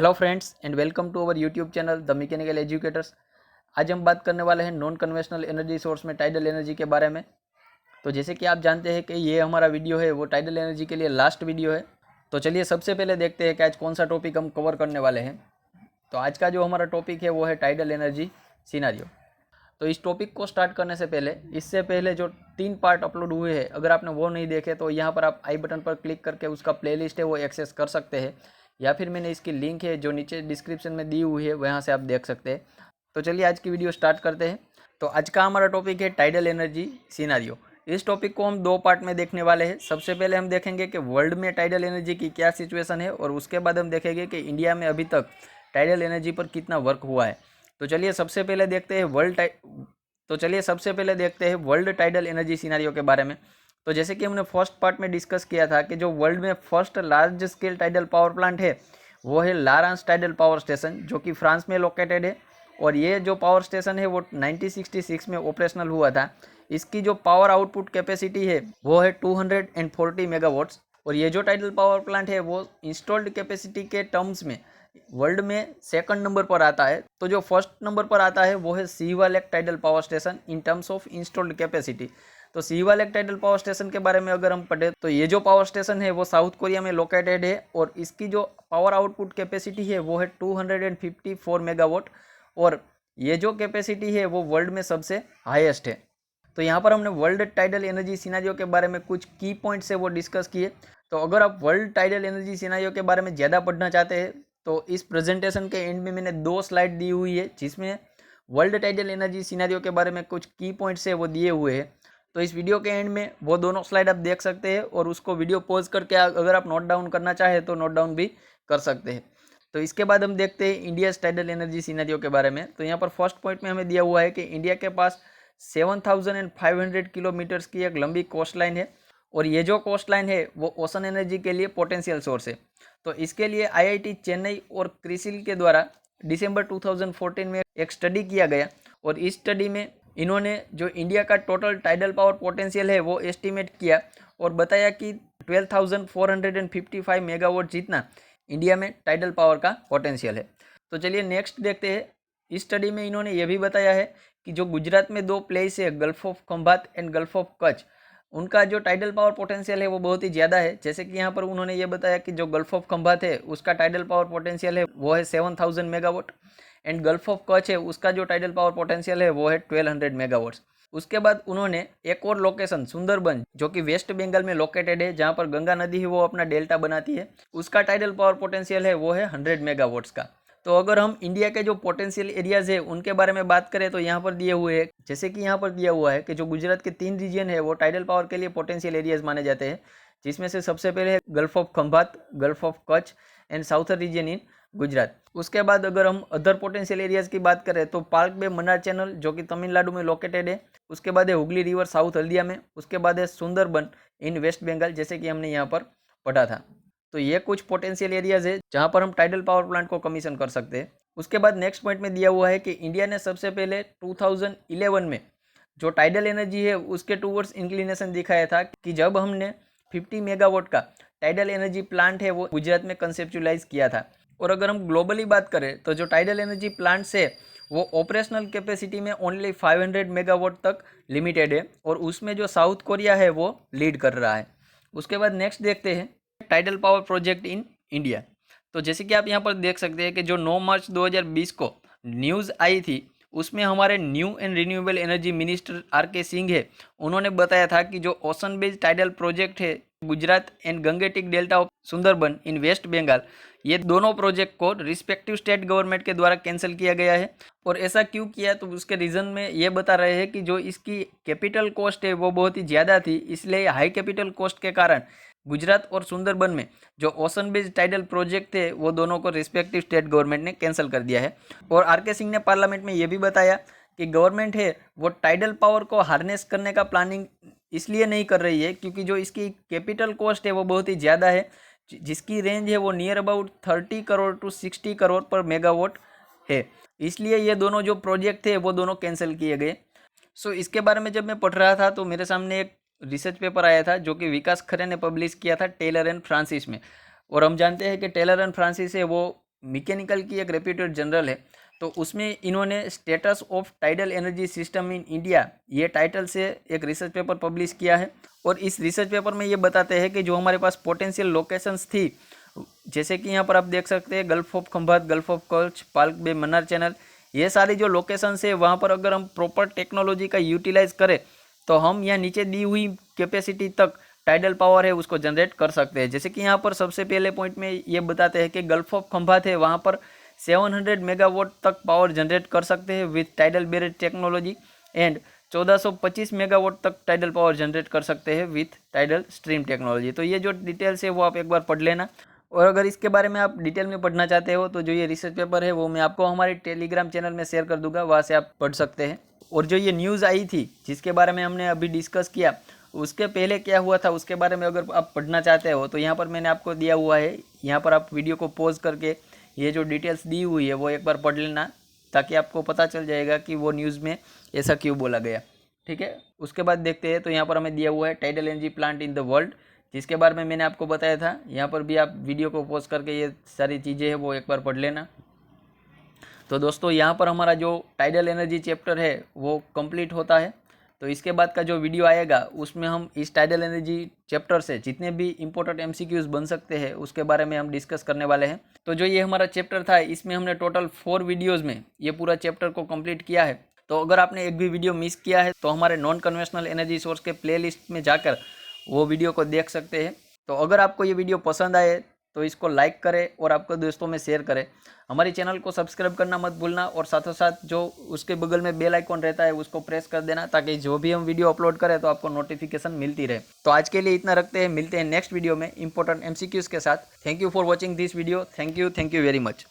Hello friends and welcome to our YouTube channel the mechanical educators. आज हम बात करने वाले हैं नॉन कन्वेंशनल एनर्जी सोर्स में टाइडल एनर्जी के बारे में। तो जैसे कि आप जानते हैं कि ये हमारा वीडियो है वो टाइडल एनर्जी के लिए लास्ट वीडियो है। तो चलिए सबसे पहले देखते हैं कि आज कौन सा टॉपिक हम कवर करने वाले हैं। तो आज का जो हमारा टॉपिक है वो है टाइडल एनर्जी सिनेरियो। तो इस टॉपिक को स्टार्ट करने से पहले इससे पहले जो 3 पार्ट अपलोड हुए हैं, अगर आपने वो नहीं देखे तो यहाँ पर आप आई बटन पर क्लिक करके उसका प्लेलिस्ट है वो एक्सेस कर सकते हैं, या फिर मैंने इसकी लिंक है जो नीचे डिस्क्रिप्शन में दी हुई है वहाँ से आप देख सकते हैं। तो चलिए आज की वीडियो स्टार्ट करते हैं। तो आज का हमारा टॉपिक है टाइडल एनर्जी सिनेरियो। इस टॉपिक को हम 2 पार्ट में देखने वाले हैं। सबसे पहले हम देखेंगे कि वर्ल्ड में टाइडल एनर्जी की क्या सिचुएशन है, और उसके बाद हम देखेंगे कि इंडिया में अभी तक टाइडल एनर्जी पर कितना वर्क हुआ है। तो चलिए सबसे पहले देखते हैं वर्ल्ड टाइडल एनर्जी सिनेरियो के बारे में। तो जैसे कि हमने फर्स्ट पार्ट में डिस्कस किया था कि जो वर्ल्ड में first large scale tidal power plant है वो है लारांस टाइडल पावर स्टेशन, जो कि फ्रांस में लोकेटेड है। और ये जो पावर स्टेशन है वो 1966 में ऑपरेशनल हुआ था। इसकी जो पावर आउटपुट कैपेसिटी है वो है 240 मेगावाट्स। और ये जो टाइडल पावर प्लांट है वो इंस्टॉल्ड कैपेसिटी के टर्म्स में वर्ल्ड में सेकंड नंबर पर आता है। तो जो फर्स्ट नंबर पर आता है वो है Sihwa lake tidal power station in terms of installed capacity. तो Sihwa lake tidal power station के बारे में अगर हम पढ़े तो ये जो पावर स्टेशन है वो साउथ कोरिया में लोकेटेड है, और इसकी जो पावर आउटपुट कैपेसिटी है वो है 254 मेगावाट, और ये जो कैपेसिटी है वो वर्ल्ड में सबसे हाईएस्ट है। तो यहाँ पर हमने वर्ल्ड टाइडल एनर्जी सिनेरियो के बारे में कुछ की पॉइंट्स है वो डिस्कस किए। तो अगर आप वर्ल्ड टाइडल एनर्जी सिनेरियो के बारे में ज़्यादा पढ़ना चाहते हैं तो इस प्रेजेंटेशन के एंड में मैंने 2 स्लाइड दी हुई है जिसमें वर्ल्ड टाइडल एनर्जी सिनेरियो के बारे में कुछ की पॉइंट्स है वो दिए हुए हैं। तो इस वीडियो के एंड में वो दोनों स्लाइड आप देख सकते हैं, और उसको वीडियो पॉज करके अगर आप नोट डाउन करना चाहें तो नोट डाउन भी कर सकते हैं। तो इसके बाद हम देखते हैं इंडिया टाइडल एनर्जी सिनेरियो के बारे में। तो यहाँ पर फर्स्ट पॉइंट में हमें दिया हुआ है कि इंडिया के पास 7500 किलोमीटर्स की एक लंबी कोस्ट लाइन है, और ये जो कोस्ट लाइन है वो ओशन एनर्जी के लिए पोटेंशियल सोर्स है। तो इसके लिए आईआईटी चेन्नई और क्रिसिल के द्वारा दिसंबर 2014 में एक स्टडी किया गया, और इस स्टडी में इन्होंने जो इंडिया का टोटल टाइडल पावर पोटेंशियल है वो एस्टिमेट किया, और बताया कि 12,455 मेगावाट जितना इंडिया में टाइडल पावर का पोटेंशियल है। तो चलिए नेक्स्ट देखते हैं। इस स्टडी में इन्होंने ये भी बताया है कि जो गुजरात में 2 प्लेस है, gulf of Khambhat and gulf of Kutch, उनका जो टाइडल पावर पोटेंशियल है वो बहुत ही ज़्यादा है। जैसे कि यहाँ पर उन्होंने ये बताया कि जो गल्फ ऑफ खंभात है उसका टाइडल पावर पोटेंशियल है वो है 7000 megawatt, and gulf of Kutch है उसका जो टाइडल पावर पोटेंशियल है वो है 1200 मेगावाट्स। उसके बाद उन्होंने एक और लोकेशन सुंदरबन, जो कि वेस्ट बंगाल में लोकेटेड है, जहाँ पर गंगा नदी है वो अपना डेल्टा बनाती है, उसका टाइडल पावर पोटेंशियल है वो है 100 मेगावाट्स का। तो अगर हम इंडिया के जो पोटेंशियल एरियाज है उनके बारे में बात करें तो यहाँ पर दिए हुए हैं, जैसे कि यहाँ पर दिया हुआ है कि जो गुजरात के 3 रीजन है वो टाइडल पावर के लिए पोटेंशियल एरियाज माने जाते हैं, जिसमें से सबसे पहले है gulf of Khambhat, gulf of Kutch and southern region in Gujarat. उसके बाद अगर हम अदर पोटेंशियल एरियाज की बात करें तो पार्क बे मन्नार चैनल, जो कि तमिलनाडु में लोकेटेड है। उसके बाद है हुगली रिवर साउथ हल्दिया में। उसके बाद है सुंदरबन इन वेस्ट बंगाल, जैसे कि हमने यहाँ पर पढ़ा था। तो ये कुछ पोटेंशियल एरियाज है जहाँ पर हम टाइडल पावर प्लांट को कमीशन कर सकते हैं। उसके बाद नेक्स्ट पॉइंट में दिया हुआ है कि इंडिया ने सबसे पहले 2011 में जो टाइडल एनर्जी है उसके टूवर्ड्स इंक्लिनेशन दिखाया था कि जब हमने 50 मेगावाट का टाइडल एनर्जी प्लांट है वो गुजरात में कंसेप्चुलाइज किया था। और अगर हम ग्लोबली बात करें तो जो टाइडल एनर्जी प्लांट्स है वो ऑपरेशनल कैपेसिटी में ओनली 500 मेगावाट तक लिमिटेड है, और उसमें जो साउथ कोरिया है वो लीड कर रहा है। उसके बाद नेक्स्ट देखते हैं tidal power project in India. तो जैसे कि आप यहाँ पर देख सकते हैं कि जो 9 मार्च 2020 को न्यूज़ आई थी उसमें हमारे new and renewable energy minister R K. Singh है, उन्होंने बताया था कि जो ओशन बेस्ड टाइडल प्रोजेक्ट है Gujarat and Gangetic delta of Sundarban in West Bengal, ये दोनों प्रोजेक्ट को रिस्पेक्टिव स्टेट गवर्नमेंट के द्वारा कैंसिल किया गया है। और ऐसा क्यों किया तो उसके रीज़न में ये बता रहे हैं कि जो इसकी कैपिटल कॉस्ट है वो बहुत ही ज़्यादा थी, इसलिए हाई कैपिटल कॉस्ट के कारण गुजरात और सुंदरबन में जो ओशन बेस्ड टाइडल प्रोजेक्ट थे वो दोनों को रिस्पेक्टिव स्टेट गवर्नमेंट ने कैंसिल कर दिया है। और आर.के. सिंह ने पार्लियामेंट में ये भी बताया कि गवर्नमेंट है वो टाइडल पावर को हार्नेस करने का प्लानिंग इसलिए नहीं कर रही है क्योंकि जो इसकी कैपिटल कॉस्ट है वो बहुत ही ज़्यादा है, जिसकी रेंज है वो near about 30 crore to 60 crore पर मेगावाट है। इसलिए ये दोनों जो प्रोजेक्ट थे वो दोनों कैंसिल किए गए। सो इसके बारे में जब मैं पढ़ रहा था तो मेरे सामने एक रिसर्च पेपर आया था जो कि विकास खरे ने पब्लिश किया था टेलर एंड फ्रांसिस में। और हम जानते हैं कि टेलर एंड फ्रांसिस है वो मैकेनिकल की एक रेप्यूटेड जर्नल है, तो उसमें इन्होंने status of tidal energy system in India ये टाइटल से एक रिसर्च पेपर पब्लिश किया है। और इस रिसर्च पेपर में ये बताते हैं कि जो हमारे पास पोटेंशियल लोकेशंस थी, जैसे कि यहाँ पर आप देख सकते हैं gulf of Khambhat, gulf of Kutch, Palk bay, Mannar channel, ये सारी जो लोकेशंस है वहाँ पर अगर हम प्रॉपर टेक्नोलॉजी का यूटिलाइज करें तो हम यहाँ नीचे दी हुई कैपेसिटी तक टाइडल पावर है उसको जनरेट कर सकते हैं। जैसे कि यहाँ पर सबसे पहले पॉइंट में ये बताते हैं कि गल्फ ऑफ खंभात है, वहाँ पर 700 मेगावाट तक पावर जनरेट कर सकते हैं with tidal berries technology, and 1425 megawatt तक टाइडल पावर जनरेट कर सकते हैं विथ टाइडल स्ट्रीम टेक्नोलॉजी। तो ये जो डिटेल्स है वो आप एक बार पढ़ लेना। और अगर इसके बारे में आप डिटेल में पढ़ना चाहते हो तो जो ये रिसर्च पेपर है वो मैं आपको हमारे टेलीग्राम चैनल में शेयर कर दूंगा, वहाँ से आप पढ़ सकते हैं। और जो ये न्यूज़ आई थी जिसके बारे में हमने अभी डिस्कस किया, उसके पहले क्या हुआ था उसके बारे में अगर आप पढ़ना चाहते हो तो यहाँ पर मैंने आपको दिया हुआ है, यहाँ पर आप वीडियो को पॉज करके ये जो डिटेल्स दी हुई है वो एक बार पढ़ लेना, ताकि आपको पता चल जाएगा कि वो न्यूज़ में ऐसा क्यों बोला गया। ठीक है, उसके बाद देखते हैं। तो यहाँ पर हमें दिया हुआ है tidal energy plant in the world, जिसके बारे में मैंने आपको बताया था। यहाँ पर भी आप वीडियो को पॉज करके ये सारी चीज़ें हैं वो एक बार पढ़ लेना। तो दोस्तों यहाँ पर हमारा जो टाइडल एनर्जी चैप्टर है वो कंप्लीट होता है। तो इसके बाद का जो वीडियो आएगा उसमें हम इस टाइडल एनर्जी चैप्टर से जितने भी इंपॉर्टेंट एमसीक्यूज बन सकते हैं उसके बारे में हम डिस्कस करने वाले हैं। तो जो ये हमारा चैप्टर था इसमें हमने टोटल 4 वीडियोज़ में ये पूरा चैप्टर को कंप्लीट किया है। तो अगर आपने एक भी वीडियो मिस किया है तो हमारे नॉन कन्वेंशनल एनर्जी सोर्स के प्लेलिस्ट में जाकर वो वीडियो को देख सकते हैं। तो अगर आपको ये वीडियो पसंद आए तो इसको लाइक करें और आपके दोस्तों में शेयर करें। हमारी चैनल को सब्सक्राइब करना मत भूलना, और साथों साथ जो उसके बगल में बेल आइकॉन रहता है उसको प्रेस कर देना, ताकि जो भी हम वीडियो अपलोड करें तो आपको नोटिफिकेशन मिलती रहे। तो आज के लिए इतना रखते हैं, मिलते हैं नेक्स्ट वीडियो में इंपॉर्टेंट एमसीक्यूज के साथ। Thank you for watching this video. Thank you very much.